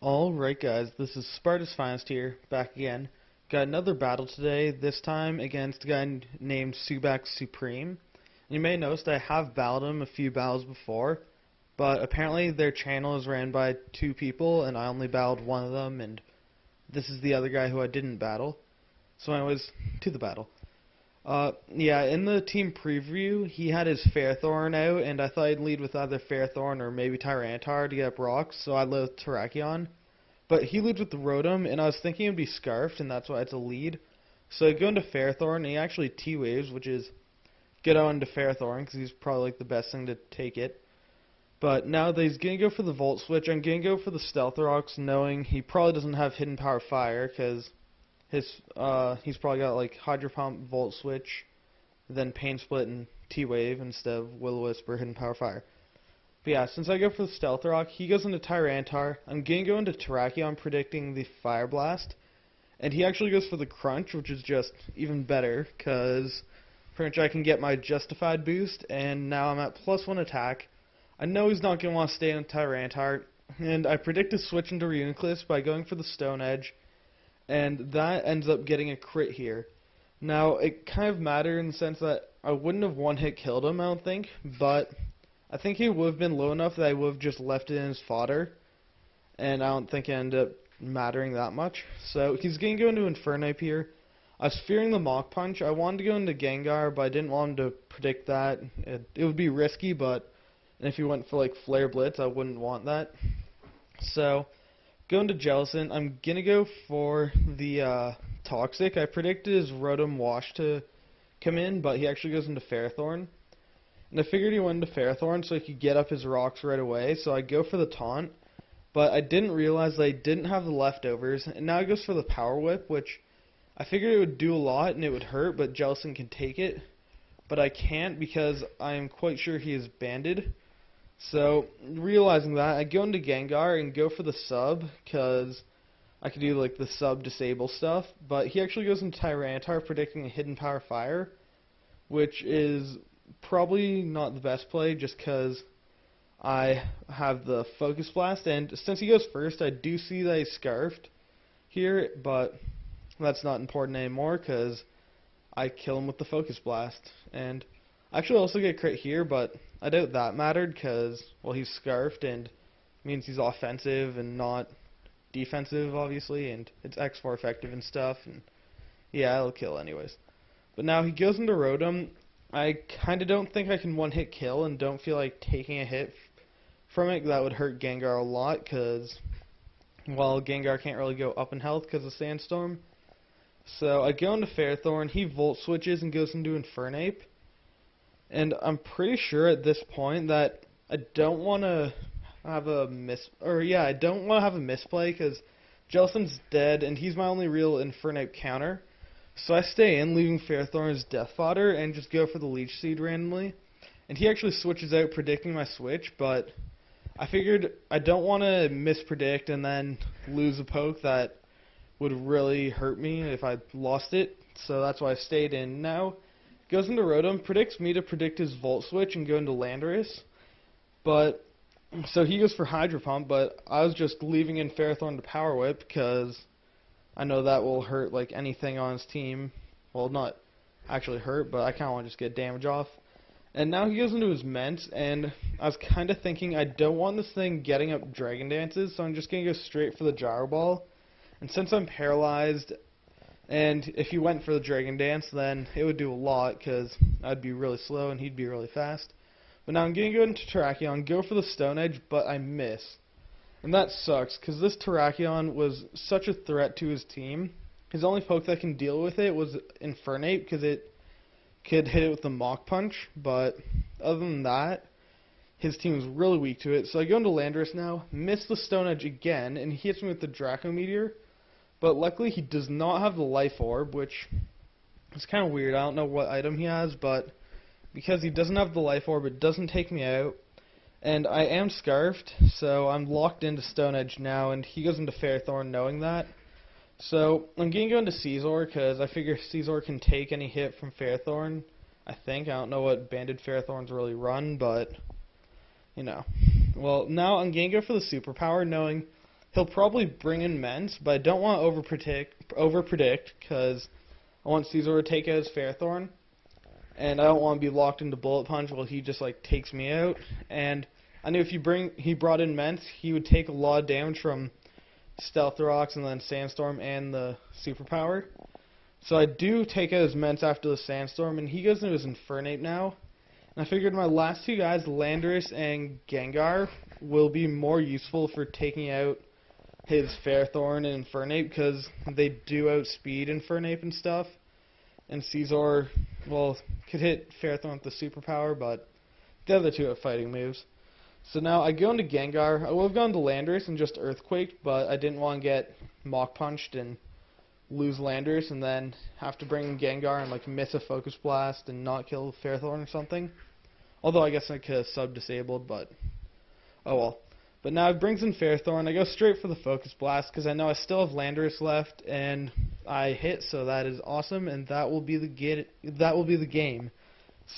Alright guys, this is SpartasFinest here, back again. Got another battle today, this time against a guy named SubakSupreme. You may notice that I have battled him a few battles before, but apparently their channel is ran by two people and I only battled one of them, and this is the other guy who I didn't battle. So anyways, to the battle. Yeah, in the team preview, he had his Fairthorn out, and I thought I'd lead with either Fairthorn or maybe Tyranitar to get up rocks, so I led with Terrakion. But he leads with the Rotom, and I was thinking it'd be Scarfed, and that's why it's a lead. So I go into Fairthorn, and he actually T-Waves, which is get on into Fairthorn, because he's probably like the best thing to take it. But now that he's going to go for the Volt Switch, I'm going to go for the Stealth Rocks, knowing he probably doesn't have Hidden Power Fire, because he's probably got like Hydro Pump, Volt Switch, then Pain Split and T-Wave instead of Will-O-Wisp or Hidden Power Fire. But yeah, since I go for the Stealth Rock, he goes into Tyranitar. I'm going to go into Terrakion predicting the Fire Blast. And he actually goes for the Crunch, which is just even better, because pretty much I can get my Justified boost, and now I'm at +1 attack. I know he's not going to want to stay on Tyranitar, and I predict a switch into Reuniclus by going for the Stone Edge. And that ends up getting a crit here. Now, it kind of mattered in the sense that I wouldn't have one-hit killed him, I don't think, but I think he would have been low enough that I would have just left it in his fodder, and I don't think it ended up mattering that much. So, he's going to go into Infernape here. I was fearing the Mach Punch. I wanted to go into Gengar, but I didn't want him to predict that. It would be risky, but if he went for, like, Flare Blitz, I wouldn't want that. So, going to Jellicent, I'm going to go for the Toxic. I predicted his Rotom Wash to come in, but he actually goes into Fairthorn. And I figured he went into Fairthorn so he could get up his rocks right away, so I go for the Taunt. But I didn't realize that I didn't have the leftovers, and now he goes for the Power Whip, which I figured it would do a lot and it would hurt, but Jellicent can take it. But I can't because I am quite sure he is banded. So, realizing that, I go into Gengar and go for the sub, because I could do like the sub disable stuff, but he actually goes into Tyranitar predicting a Hidden Power Fire, which is probably not the best play just because I have the Focus Blast, and since he goes first, I do see that he's Scarfed here, but that's not important anymore because I kill him with the Focus Blast, and I actually also get a crit here, but I doubt that mattered because, well, he's Scarfed and means he's offensive and not defensive, obviously, and it's X4 effective and stuff, and yeah, it'll kill anyways. But now he goes into Rotom. I kind of don't think I can one-hit kill and don't feel like taking a hit from it. That would hurt Gengar a lot because, well, Gengar can't really go up in health because of Sandstorm. So I go into Fairthorn. He Volt Switches and goes into Infernape. And I'm pretty sure at this point that I don't want to have a misplay because Jellicent's dead and he's my only real Infernape counter. So I stay in, leaving Fairthorn as death fodder and just go for the Leech Seed randomly. And he actually switches out predicting my switch, but I figured I don't want to mispredict and then lose a poke that would really hurt me if I lost it. So that's why I stayed in. Now goes into Rotom, predicts me to predict his Volt Switch and go into Landorus. But, so he goes for Hydro Pump, but I was just leaving in Fairthorn to Power Whip because I know that will hurt like anything on his team. Well, not actually hurt, but I kind of want to just get damage off. And now he goes into his Ment, and I was kind of thinking I don't want this thing getting up Dragon Dances, so I'm just going to go straight for the Gyro Ball. And since I'm paralyzed, and if he went for the Dragon Dance, then it would do a lot, because I'd be really slow and he'd be really fast. But now I'm going to go into Terrakion, go for the Stone Edge, but I miss. And that sucks, because this Terrakion was such a threat to his team. His only poke that can deal with it was Infernape, because it could hit it with the Mach Punch, but other than that, his team was really weak to it. So I go into Landorus now, miss the Stone Edge again, and he hits me with the Draco Meteor. But luckily he does not have the Life Orb, which is kind of weird. I don't know what item he has, but because he doesn't have the Life Orb, it doesn't take me out. And I am Scarfed, so I'm locked into Stone Edge now, and he goes into Fairthorn knowing that. So I'm going to go into Scizor, because I figure Scizor can take any hit from Fairthorn, I think. I don't know what banded Fairthorns really run, but, you know. Well, now I'm going to go for the Superpower, knowing he'll probably bring in Ments, but I don't want to over-predict because I want Caesar to take out his Fairthorn, and I don't want to be locked into Bullet Punch while he just like takes me out. And I knew if he brought in Ments, he would take a lot of damage from Stealth Rocks and then Sandstorm and the Superpower. So I do take out his Ments after the Sandstorm, and he goes into his Infernape now. And I figured my last two guys, Landorus and Gengar, will be more useful for taking out his Fairthorn and Infernape because they do outspeed Infernape and stuff. And Caesar, well, could hit Fairthorn with the Superpower, but the other two have fighting moves. So now I go into Gengar. I would have gone to Landorus and just Earthquaked, but I didn't want to get Mach Punched and lose Landorus and then have to bring in Gengar and like miss a Focus Blast and not kill Fairthorn or something. Although I guess I could have sub-disabled, but oh well. But now it brings in Fairthorn. I go straight for the Focus Blast because I know I still have Landorus left, and I hit, so that is awesome, and that will be the game.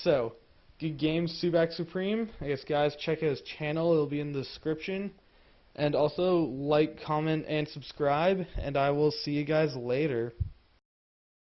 So, good game, SubakSupreme. I guess guys, check out his channel. It'll be in the description. And also like, comment, and subscribe, and I will see you guys later.